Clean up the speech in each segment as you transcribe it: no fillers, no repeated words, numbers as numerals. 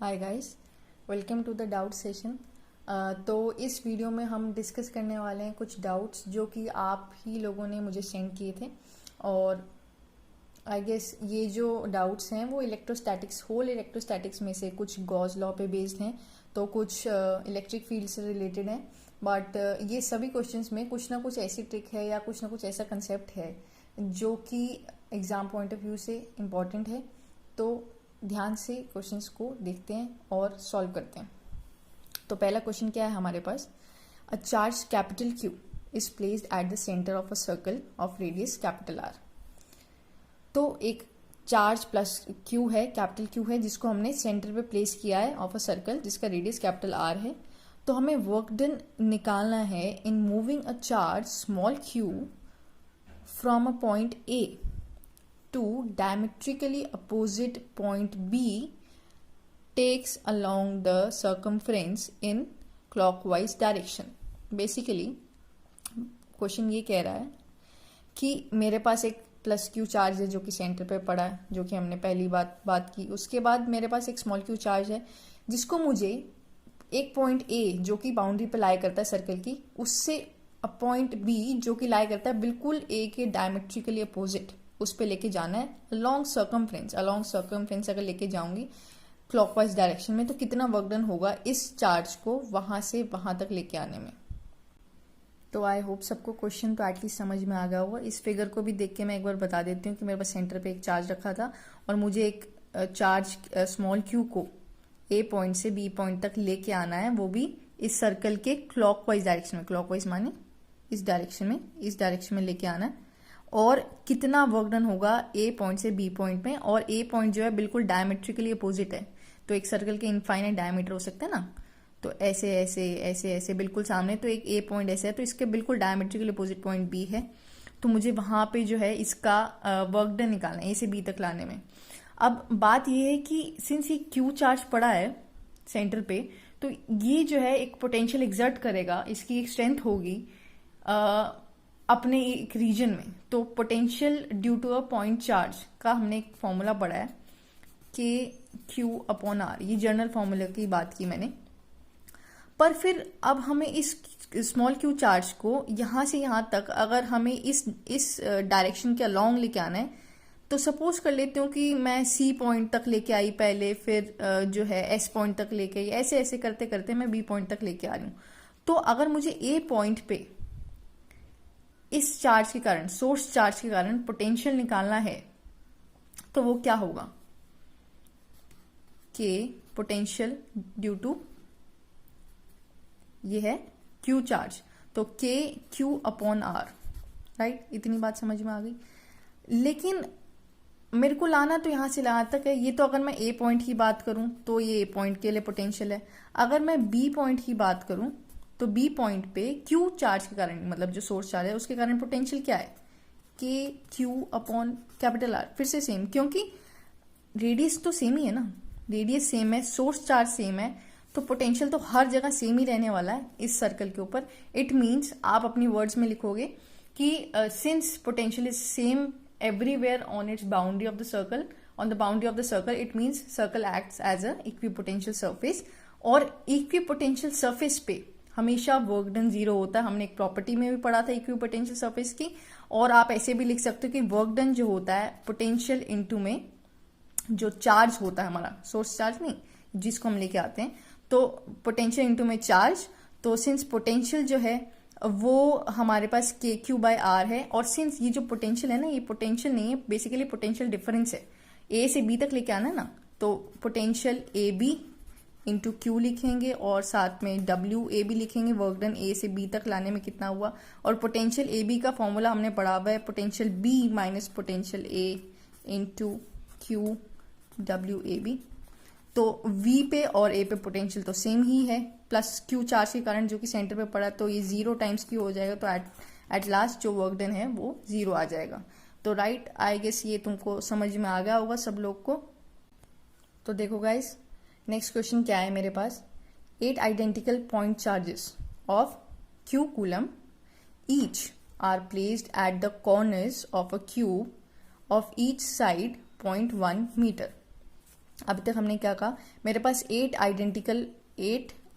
Hi guys, welcome to the doubt session. तो इस video में हम डिस्कस करने वाले हैं कुछ डाउट्स जो कि आप ही लोगों ने मुझे सेंड किए थे। और आई गेस ये जो डाउट्स हैं वो होल इलेक्ट्रोस्टैटिक्स में से कुछ गॉस लॉ पे बेस्ड हैं, तो कुछ इलेक्ट्रिक फील्ड से रिलेटेड हैं। बट ये सभी क्वेश्चंस में कुछ ना कुछ ऐसी ट्रिक है या कुछ ना कुछ ऐसा कंसेप्ट है जो कि एग्जाम पॉइंट ऑफ व्यू से इम्पॉर्टेंट है। तो ध्यान से क्वेश्चंस को देखते हैं और सॉल्व करते हैं। तो पहला क्वेश्चन क्या है हमारे पास, a charge capital Q is placed at the centre of a circle of radius capital R। तो एक चार्ज प्लस Q है, कैपिटल Q है, जिसको हमने सेंटर पे प्लेस किया है ऑफ अ सर्कल जिसका रेडियस कैपिटल R है। तो हमें वर्क डन निकालना है in moving a charge small q from a point A to diametrically opposite point B takes along the circumference in clockwise direction। Basically question ये कह रहा है कि मेरे पास एक प्लस क्यू चार्ज है जो कि सेंटर पे पड़ा है, जो कि हमने पहली बात की। उसके बाद मेरे पास एक स्मॉल क्यू चार्ज है जिसको मुझे एक पॉइंट ए जो कि बाउंड्री पे लाई करता है सर्कल की, उससे पॉइंट बी जो कि लाई करता है बिल्कुल ए के डायमेट्रिकली अपोजिट, उस पे लेके जाना है अलोंग सर्कमफ्रेंस अगर लेके जाऊंगी क्लॉकवाइज डायरेक्शन में, तो कितना वर्क डन होगा इस चार्ज को वहां से वहां तक लेके आने में। तो आई होप सबको क्वेश्चन तो एटलीस्ट समझ में आ गया होगा। इस फिगर को भी देख के मैं एक बार बता देती हूँ कि मेरे पास सेंटर पे एक चार्ज रखा था और मुझे एक चार्ज स्मॉल क्यू को ए पॉइंट से बी पॉइंट तक लेके आना है, वो भी इस सर्कल के क्लॉकवाइज डायरेक्शन में। क्लॉकवाइज माने इस डायरेक्शन में लेके आना है। और कितना वर्क डन होगा ए पॉइंट से बी पॉइंट में, और ए पॉइंट जो है बिल्कुल डायमेट्रिकली अपोजिट है। तो एक सर्कल के इनफाइनाइट डायमीटर हो सकता है ना, तो ऐसे ऐसे ऐसे ऐसे बिल्कुल सामने, तो एक ए पॉइंट ऐसे है, तो इसके बिल्कुल डायमेट्रिकली अपोजिट पॉइंट बी है। तो मुझे वहां पे जो है इसका वर्क डन निकालना है ए से बी तक लाने में। अब बात यह है कि सिंस ये क्यू चार्ज पड़ा है सेंटर पे, तो ये जो है एक पोटेंशियल एग्जर्ट करेगा, इसकी एक स्ट्रेंथ होगी अपने एक रीजन में। तो potential due to a point charge का हमने एक फॉर्मूला पढ़ा है के क्यू अपॉन आर, ये जनरल फॉर्मूला की बात की मैंने। पर फिर अब हमें इस स्मॉल क्यू चार्ज को यहां से यहां तक अगर हमें इस डायरेक्शन के अलोंग लेके आना है, तो सपोज कर लेती हूँ कि मैं सी पॉइंट तक लेके आई पहले, फिर जो है एस पॉइंट तक लेके आई, ऐसे ऐसे करते करते मैं बी पॉइंट तक लेके आ रही हूँ। तो अगर मुझे ए पॉइंट पे इस चार्ज के कारण, सोर्स चार्ज के कारण पोटेंशियल निकालना है, तो वो क्या होगा के पोटेंशियल ड्यू टू ये है क्यू चार्ज, तो के क्यू अपॉन आर, राइट। इतनी बात समझ में आ गई। लेकिन मेरे को लाना तो यहां से यहां तक है। ये तो अगर मैं ए पॉइंट की बात करूं तो ये ए पॉइंट के लिए पोटेंशियल है। अगर मैं बी पॉइंट की बात करूं तो बी पॉइंट पे क्यू चार्ज के कारण, मतलब जो सोर्स चार्ज है उसके कारण पोटेंशियल क्या है, के क्यू अपॉन कैपिटल आर। फिर से सेम, क्योंकि रेडियस तो सेम ही है ना, रेडियस सेम है, सोर्स चार्ज सेम है, तो पोटेंशियल तो हर जगह सेम ही रहने वाला है इस सर्कल के ऊपर। इट मीन्स आप अपनी वर्ड्स में लिखोगे कि since potential is same everywhere on its boundary of the circle, on the boundary of the circle, it means circle acts as a equipotential surface। और equipotential surface पे हमेशा वर्क डन जीरो होता है। हमने एक प्रॉपर्टी में भी पढ़ा था इक्विपोटेंशियल सरफेस की। और आप ऐसे भी लिख सकते हो कि वर्क डन जो होता है पोटेंशियल इनटू में जो चार्ज होता है हमारा, सोर्स चार्ज नहीं जिसको हम लेके आते हैं, तो पोटेंशियल इनटू में चार्ज। तो सिंस पोटेंशियल जो है वो हमारे पास के क्यू बाय आर है, और सिंस ये जो पोटेंशियल है ना, ये पोटेंशियल नहीं है, बेसिकली पोटेंशियल डिफरेंस है, ए से बी तक लेके आना है ना, तो potential A B into Q लिखेंगे और साथ में डब्ल्यू ए बी लिखेंगे। वर्क डन ए से बी तक लाने में कितना हुआ, और पोटेंशियल ए बी का फॉर्मूला हमने पढ़ा हुआ है, potential B minus potential A into Q W A B. तो V पे और A पे पोटेंशियल तो सेम ही है, प्लस Q चार्ज के कारण जो कि सेंटर पे पड़ा, तो ये 0 टाइम्स Q हो जाएगा। तो एट लास्ट जो वर्क डन है वो 0 आ जाएगा। तो राइट, आई गेस ये तुमको समझ में आ गया होगा सब लोग को। तो देखो गाइस, नेक्स्ट क्वेश्चन क्या है मेरे पास, 8 identical point charges of Q coulomb each are placed at the corners of a cube of each side 0.1 metre. अभी तक हमने क्या कहा, मेरे पास 8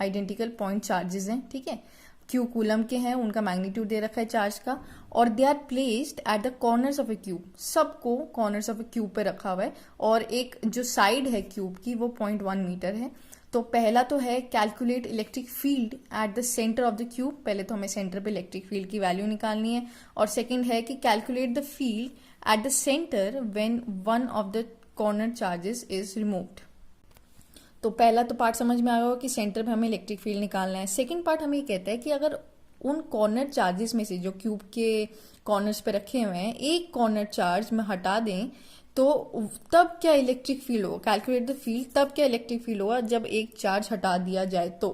आइडेंटिकल पॉइंट चार्जेस हैं, ठीक है, क्यू कूलम के हैं, उनका मैग्नीट्यूड दे रखा है चार्ज का, और they are placed at the corners of a cube, सबको कॉर्नर्स ऑफ ए क्यूब पे रखा हुआ है, और एक जो साइड है क्यूब की वो 0.1 मीटर है। तो पहला तो है calculate electric field at the centre of the cube, पहले तो हमें सेंटर पे इलेक्ट्रिक फील्ड की वैल्यू निकालनी है, और सेकंड है कि calculate the field at the centre when one of the corner charges is removed. तो पहला तो पार्ट समझ में आ गया कि सेंटर पे हमें इलेक्ट्रिक फील्ड निकालना है। सेकंड पार्ट हमें ये कहता है कि अगर उन कॉर्नर चार्जेस में से जो क्यूब के कॉर्नर्स पे रखे हुए हैं एक कॉर्नर चार्ज में हटा दें तो तब क्या इलेक्ट्रिक फील्ड होगा, कैलकुलेट द फील्ड, तब क्या इलेक्ट्रिक फील्ड होगा जब एक चार्ज हटा दिया जाए। तो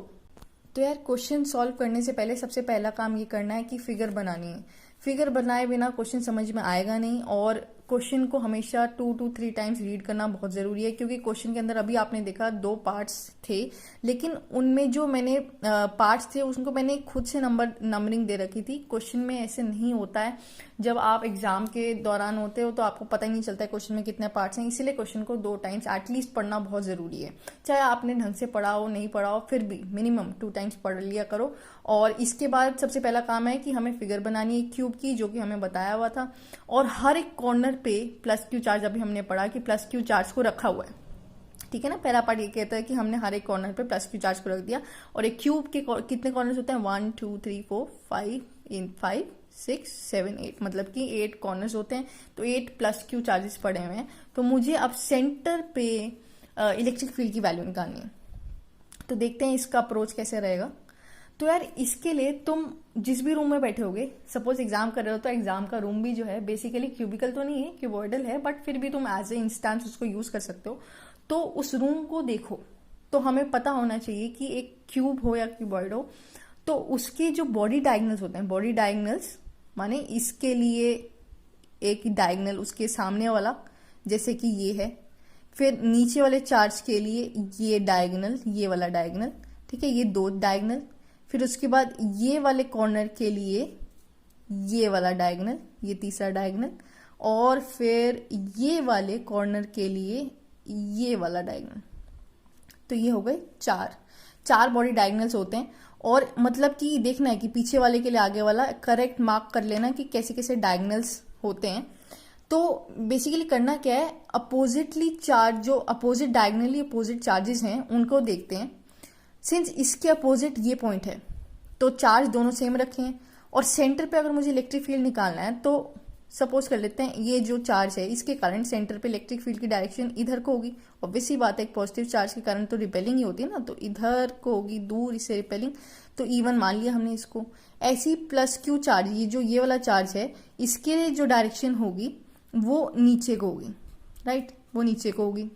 यार क्वेश्चन सॉल्व करने से पहले सबसे पहला काम ये करना है कि फिगर बनानी है। फिगर बनाए बिना क्वेश्चन समझ में आएगा नहीं, और क्वेश्चन को हमेशा 2 to 3 टाइम्स रीड करना बहुत जरूरी है, क्योंकि क्वेश्चन के अंदर अभी आपने देखा 2 पार्ट्स थे, लेकिन उनमें जो मैंने पार्ट्स थे उसको मैंने खुद से नंबरिंग दे रखी थी। क्वेश्चन में ऐसे नहीं होता है, जब आप एग्जाम के दौरान होते हो तो आपको पता ही नहीं चलता है क्वेश्चन में कितने पार्ट्स हैं, इसीलिए क्वेश्चन को 2 टाइम्स एटलीस्ट पढ़ना बहुत जरूरी है। चाहे आपने ढंग से पढ़ा हो नहीं पढ़ा हो, फिर भी मिनिमम 2 टाइम्स पढ़ लिया करो। और इसके बाद सबसे पहला काम है कि हमें फिगर बनानी है क्यूब की, जो कि हमें बताया हुआ था, और हर एक कॉर्नर पे प्लस क्यू चार्ज, अभी हमने पढ़ा कि प्लस क्यू चार्ज को रखा हुआ है, ठीक है ना। पहला पार्ट ये कहता है कि हमने हर एक कॉर्नर पे प्लस क्यू चार्ज को रख दिया, और एक क्यूब के कितने कॉर्नर्स होते हैं, 1 2 3 4 5 6 7 8, मतलब कि 8 कॉर्नर्स होते हैं, तो 8 प्लस क्यू चार्जेस पड़े हुए हैं। तो मुझे अब सेंटर पे इलेक्ट्रिक फील्ड की वैल्यू निकालनी है। तो देखते हैं इसका अप्रोच कैसे रहेगा। तो यार इसके लिए तुम जिस भी रूम में बैठे होगे, सपोज एग्जाम कर रहे हो तो एग्जाम का रूम भी जो है बेसिकली क्यूबिकल तो नहीं है, क्यूबॉइडल है, बट फिर भी तुम एज ए इंस्टेंस उसको यूज कर सकते हो। तो उस रूम को देखो, तो हमें पता होना चाहिए कि एक क्यूब हो या क्यूबॉइड हो, तो उसके जो बॉडी डायगनल्स होते हैं, बॉडी डायगनल्स माने इसके लिए एक डायगनल उसके सामने वाला, जैसे कि ये है, फिर नीचे वाले चार्ज के लिए ये डायगनल, ये वाला डायगनल, ठीक है, ये 2 डायगनल, फिर उसके बाद ये वाले कॉर्नर के लिए ये वाला डायगनल, ये तीसरा डायगनल, और फिर ये वाले कॉर्नर के लिए ये वाला डायगनल। तो ये हो गए 4 बॉडी डायगनल्स होते हैं। और मतलब कि देखना है कि पीछे वाले के लिए आगे वाला करेक्ट मार्क कर लेना कि कैसे कैसे डायगनल्स होते हैं। तो बेसिकली करना क्या है, अपोजिटली चार्ज, जो अपोजिट डायगनली अपोजिट चार्जेस हैं उनको देखते हैं। सिंस इसके अपोजिट ये पॉइंट है तो चार्ज दोनों सेम रखे हैं, और सेंटर पे अगर मुझे इलेक्ट्रिक फील्ड निकालना है तो सपोज कर लेते हैं ये जो चार्ज है इसके कारण सेंटर पे इलेक्ट्रिक फील्ड की डायरेक्शन इधर को होगी। ऑब्वियसली बात है, एक पॉजिटिव चार्ज के कारण तो रिपेलिंग ही होती है ना, तो इधर को होगी, दूर इससे रिपेलिंग, तो E1 मान लिया हमने इसको। ऐसी प्लस क्यू चार्ज, ये वाला चार्ज है, इसके जो डायरेक्शन होगी वो नीचे को होगी, राइट, वो नीचे को होगी।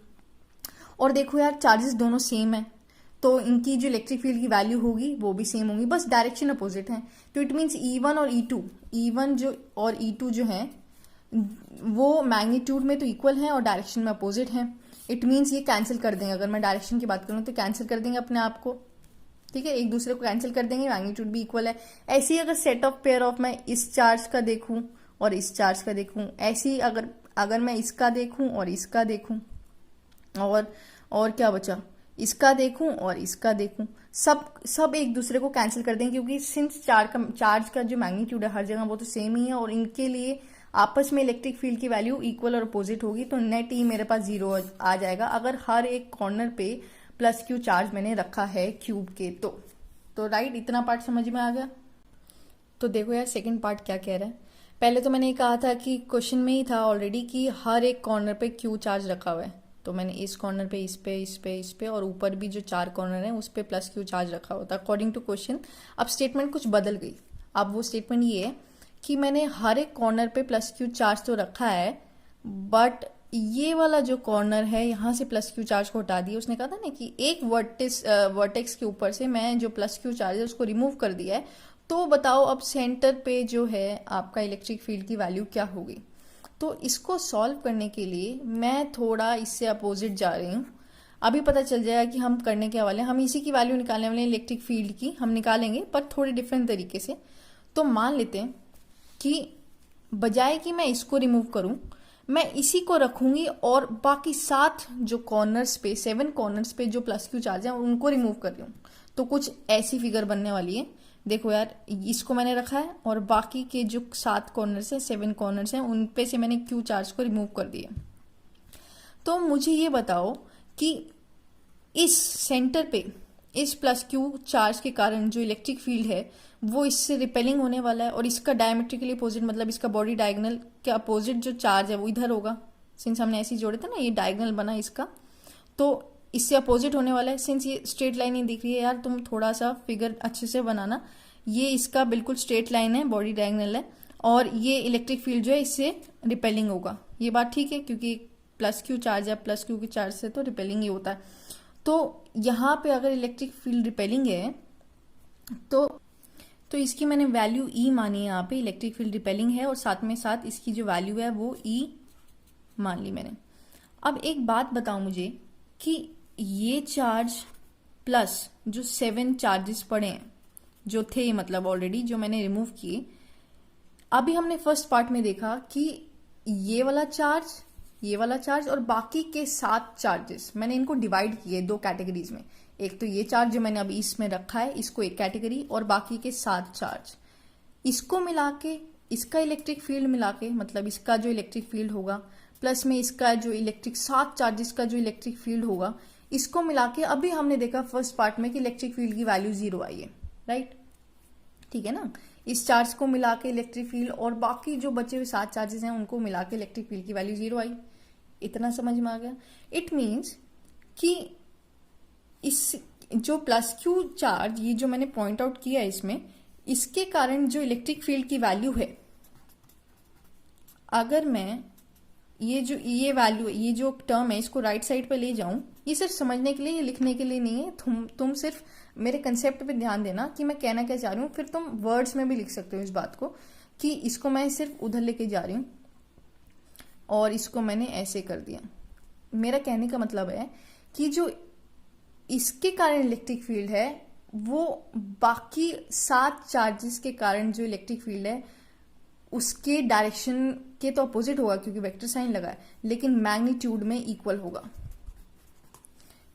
और देखो यार चार्जेस दोनों सेम है, तो इनकी जो इलेक्ट्रिक फील्ड की वैल्यू होगी वो भी सेम होगी, बस डायरेक्शन अपोजिट है। तो इट मीन्स E1 और E1 जो और E2 जो है वो मैग्नीट्यूड में तो इक्वल है और डायरेक्शन में अपोजिट है। इट मीन्स ये कैंसिल कर देंगे, अगर मैं डायरेक्शन की बात करूं तो कैंसिल कर देंगे अपने आप को, ठीक है, एक दूसरे को कैंसिल कर देंगे, मैग्नीट्यूड भी इक्वल है। ऐसे ही अगर सेट ऑफ पेयर ऑफ मैं इस चार्ज का देखूं और इस चार्ज का देखूं, ऐसी अगर मैं इसका देखूं और इसका देखूं, और क्या बचा, इसका देखूं और इसका देखूं, सब एक दूसरे को कैंसिल कर देंगे, क्योंकि सिंस चार्ज का जो मैग्नीट्यूड है हर जगह वो तो सेम ही है, और इनके लिए आपस में इलेक्ट्रिक फील्ड की वैल्यू इक्वल और अपोजिट होगी। तो नेट ई मेरे पास 0 आ जाएगा अगर हर एक कॉर्नर पे प्लस क्यू चार्ज मैंने रखा है क्यूब के। तो राइट, इतना पार्ट समझ में आ गया। तो देखो यार सेकंड पार्ट क्या कह रहा है। पहले तो मैंने कहा था कि क्वेश्चन में ही था ऑलरेडी कि हर एक कॉर्नर पे क्यू चार्ज रखा हुआ है, तो मैंने इस कॉर्नर पे इस पे और ऊपर भी जो 4 कॉर्नर हैं उस पे प्लस क्यू चार्ज रखा हुआ था अकॉर्डिंग टू क्वेश्चन। अब स्टेटमेंट कुछ बदल गई। अब वो स्टेटमेंट ये है कि मैंने हर एक कॉर्नर पे प्लस क्यू चार्ज तो रखा है, बट ये वाला जो कॉर्नर है यहाँ से प्लस क्यू चार्ज को हटा दिया। उसने कहा था ना कि एक वर्टेक्स के ऊपर से मैं जो प्लस क्यू चार्ज है उसको रिमूव कर दिया है। तो बताओ अब सेंटर पे जो है आपका इलेक्ट्रिक फील्ड की वैल्यू क्या होगी। तो इसको सॉल्व करने के लिए मैं थोड़ा इससे अपोजिट जा रही हूँ। अभी पता चल जाएगा कि हम करने के वाले हैं, हम इसी की वैल्यू निकालने वाले हैं, इलेक्ट्रिक फील्ड की हम निकालेंगे, पर थोड़े डिफरेंट तरीके से। तो मान लेते हैं कि बजाय कि मैं इसको रिमूव करूं, मैं इसी को रखूंगी और बाकी 7 जो कॉर्नर्स पे 7 कॉर्नर्स पे जो प्लस क्यू चार्ज है उनको रिमूव कर रही हूँ। तो कुछ ऐसी फिगर बनने वाली है। देखो यार, इसको मैंने रखा है और बाकी के जो 7 कॉर्नर्स हैं 7 कॉर्नर्स हैं उन पे से मैंने क्यू चार्ज को रिमूव कर दिया। तो मुझे ये बताओ कि इस सेंटर पे इस प्लस क्यू चार्ज के कारण जो इलेक्ट्रिक फील्ड है वो इससे रिपेलिंग होने वाला है, और इसका डायमेट्रिकली अपोजिट मतलब इसका बॉडी डायगोनल के अपोजिट जो चार्ज है वो इधर होगा। सिंस हमने ऐसे जोड़े थे ना, ये डायगोनल बना इसका, तो इससे अपोजिट होने वाला है। सिंस ये स्ट्रेट लाइन नहीं दिख रही है यार, तुम थोड़ा सा फिगर अच्छे से बनाना। ये इसका बिल्कुल स्ट्रेट लाइन है, बॉडी डायगोनल है, और ये इलेक्ट्रिक फील्ड जो है इससे रिपेलिंग होगा। ये बात ठीक है, क्योंकि प्लस क्यू चार्ज या प्लस क्यू के चार्ज से तो रिपेलिंग ही होता है। तो यहाँ पे अगर इलेक्ट्रिक फील्ड रिपेलिंग है तो इसकी मैंने वैल्यू ई मानी है। यहाँ पे इलेक्ट्रिक फील्ड रिपेलिंग है और साथ में साथ इसकी जो वैल्यू है वो ई मान ली मैंने। अब एक बात बताओ मुझे कि ये चार्ज प्लस जो 7 चार्जेस पड़े हैं जो थे, मतलब ऑलरेडी जो मैंने रिमूव किए, अभी हमने फर्स्ट पार्ट में देखा कि ये वाला चार्ज और बाकी के 7 चार्जेस मैंने इनको डिवाइड किए 2 कैटेगरीज में। एक तो ये चार्ज जो मैंने अभी इसमें रखा है इसको एक कैटेगरी, और बाकी के 7 चार्ज इसको मिला के इसका इलेक्ट्रिक फील्ड मिला के, मतलब इसका जो इलेक्ट्रिक फील्ड होगा प्लस में इसका जो इलेक्ट्रिक 7 चार्जेस का जो इलेक्ट्रिक फील्ड होगा, इसको मिला के अभी हमने देखा फर्स्ट पार्ट में कि इलेक्ट्रिक फील्ड की वैल्यू 0 आई है। राइट, ठीक है ना। इस चार्ज को मिला के इलेक्ट्रिक फील्ड और बाकी जो बचे हुए 7 चार्जेस हैं उनको मिला के इलेक्ट्रिक फील्ड की वैल्यू 0 आई। इतना समझ में आ गया। इट मीन्स कि इस जो प्लस क्यू चार्ज, ये जो मैंने पॉइंट आउट किया है इसमें, इसके कारण जो इलेक्ट्रिक फील्ड की वैल्यू है, अगर मैं ये वैल्यू, ये जो टर्म है इसको राइट साइड पे ले जाऊं, ये सिर्फ समझने के लिए, ये लिखने के लिए नहीं है। तुम सिर्फ मेरे कंसेप्ट पे ध्यान देना कि मैं कहना क्या चाह रही हूँ, फिर तुम वर्ड्स में भी लिख सकते हो इस बात को कि इसको मैं सिर्फ उधर लेके जा रही हूँ और इसको मैंने ऐसे कर दिया। मेरा कहने का मतलब है कि जो इसके कारण इलेक्ट्रिक फील्ड है वो बाकी 7 चार्जेस के कारण जो इलेक्ट्रिक फील्ड है उसके डायरेक्शन के तो अपोजिट होगा क्योंकि वेक्टर साइन लगा है, लेकिन मैग्नीट्यूड में इक्वल होगा।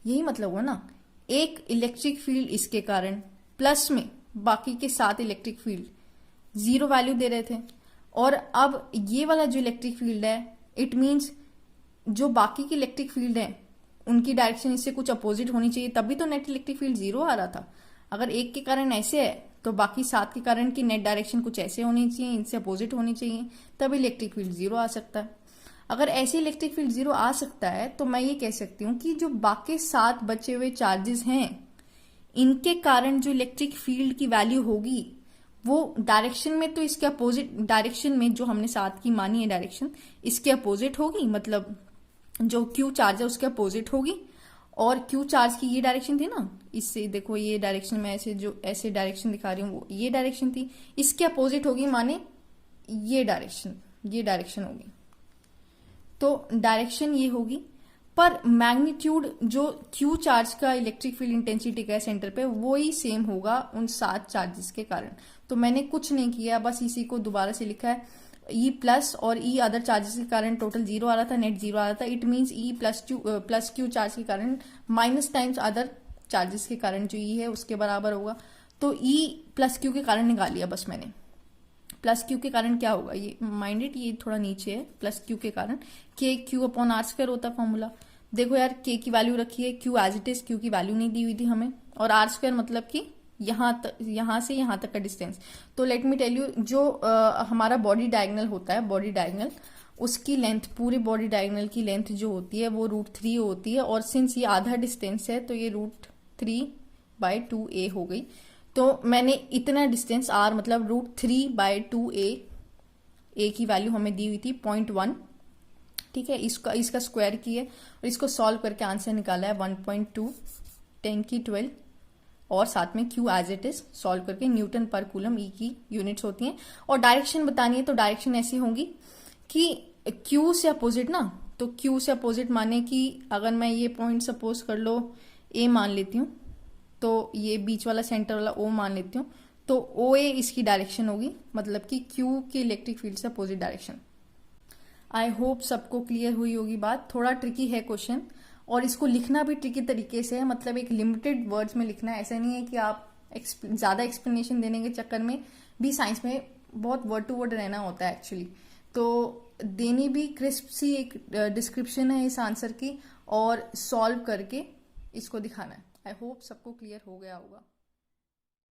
यही मतलब हुआ ना, एक इलेक्ट्रिक फील्ड इसके कारण प्लस में बाकी के 7 इलेक्ट्रिक फील्ड 0 वैल्यू दे रहे थे, और अब ये वाला जो इलेक्ट्रिक फील्ड है, इट मीन्स जो बाकी के इलेक्ट्रिक फील्ड है उनकी डायरेक्शन इससे कुछ अपोजिट होनी चाहिए, तभी तो नेट इलेक्ट्रिक फील्ड 0 आ रहा था। अगर एक के कारण ऐसे है तो बाकी 7 के कारण की नेट डायरेक्शन कुछ ऐसे होनी चाहिए, इनसे अपोजिट होनी चाहिए, तभी इलेक्ट्रिक फील्ड 0 आ सकता है। अगर ऐसे इलेक्ट्रिक फील्ड 0 आ सकता है तो मैं ये कह सकती हूँ कि जो बाकी 7 बचे हुए चार्जेस हैं इनके कारण जो इलेक्ट्रिक फील्ड की वैल्यू होगी वो डायरेक्शन में तो इसके अपोजिट, डायरेक्शन में जो हमने 7 की मानी है डायरेक्शन, इसके अपोजिट होगी, मतलब जो क्यू चार्ज है उसके अपोजिट होगी। और क्यू चार्ज की ये डायरेक्शन थी ना, इससे देखो ये डायरेक्शन में ऐसे डायरेक्शन दिखा रही हूँ, वो ये डायरेक्शन थी, इसके अपोजिट होगी, माने ये डायरेक्शन होगी। तो डायरेक्शन ये होगी, पर मैग्नीट्यूड जो क्यू चार्ज का इलेक्ट्रिक फील्ड इंटेंसिटी का है सेंटर पे, वो ही सेम होगा उन 7 चार्जेस के कारण। तो मैंने कुछ नहीं किया, बस इसी को दोबारा से लिखा है। ई प्लस और ई अदर चार्जेस के कारण टोटल 0 आ रहा था, नेट 0 आ रहा था। It means E plus Q charge के कारण माइनस टाइम्स अदर चार्जेस के कारण जो ई है उसके बराबर होगा। तो ई प्लस क्यू के कारण निकाल लिया बस मैंने। प्लस क्यू के कारण क्या होगा, ये माइंडेड, ये थोड़ा नीचे है। प्लस क्यू के कारण के क्यू अपॉन आर स्क्वायर होता है फॉर्मूला। देखो यार, के की वैल्यू रखी है, Q as it is, Q की वैल्यू नहीं दी हुई थी हमें, और आर स्क्वायर मतलब कि यहां से यहां तक का डिस्टेंस। तो लेट मी टेल यू, जो हमारा बॉडी डायगोनल होता है, बॉडी डायगोनल उसकी लेंथ, पूरे बॉडी डायगोनल की लेंथ जो होती है वो √3 होती है, और सिंस ये आधा डिस्टेंस है तो ये √3/2a हो गई। तो मैंने इतना डिस्टेंस r मतलब √3/2a, a की वैल्यू हमें दी हुई थी 0.1, ठीक है। इसका स्क्वायर की है और इसको सॉल्व करके आंसर निकाला है 1.2 10 की 12, और साथ में Q as it is solve करके न्यूटन पर कूलम E की यूनिट्स होती हैं। और डायरेक्शन बतानी है तो डायरेक्शन ऐसी होगी कि Q से अपोजिट ना, तो Q से अपोजिट माने कि अगर मैं ये पॉइंट सपोज कर लो A मान लेती हूँ, तो ये बीच वाला सेंटर वाला O मान लेती हूँ, तो OA इसकी डायरेक्शन होगी, मतलब कि Q के इलेक्ट्रिक फील्ड से अपोजिट डायरेक्शन। आई होप सबको क्लियर हुई होगी बात। थोड़ा ट्रिकी है क्वेश्चन, और इसको लिखना भी ट्रिकी तरीके से है, मतलब एक लिमिटेड वर्ड्स में लिखना है। ऐसा नहीं है कि आप ज़्यादा एक्सप्लेनेशन देने के चक्कर में भी, साइंस में बहुत वर्ड टू वर्ड रहना होता है एक्चुअली। तो देनी भी क्रिस्प सी एक डिस्क्रिप्शन है इस आंसर की, और सॉल्व करके इसको दिखाना है। आई होप सबको क्लियर हो गया होगा।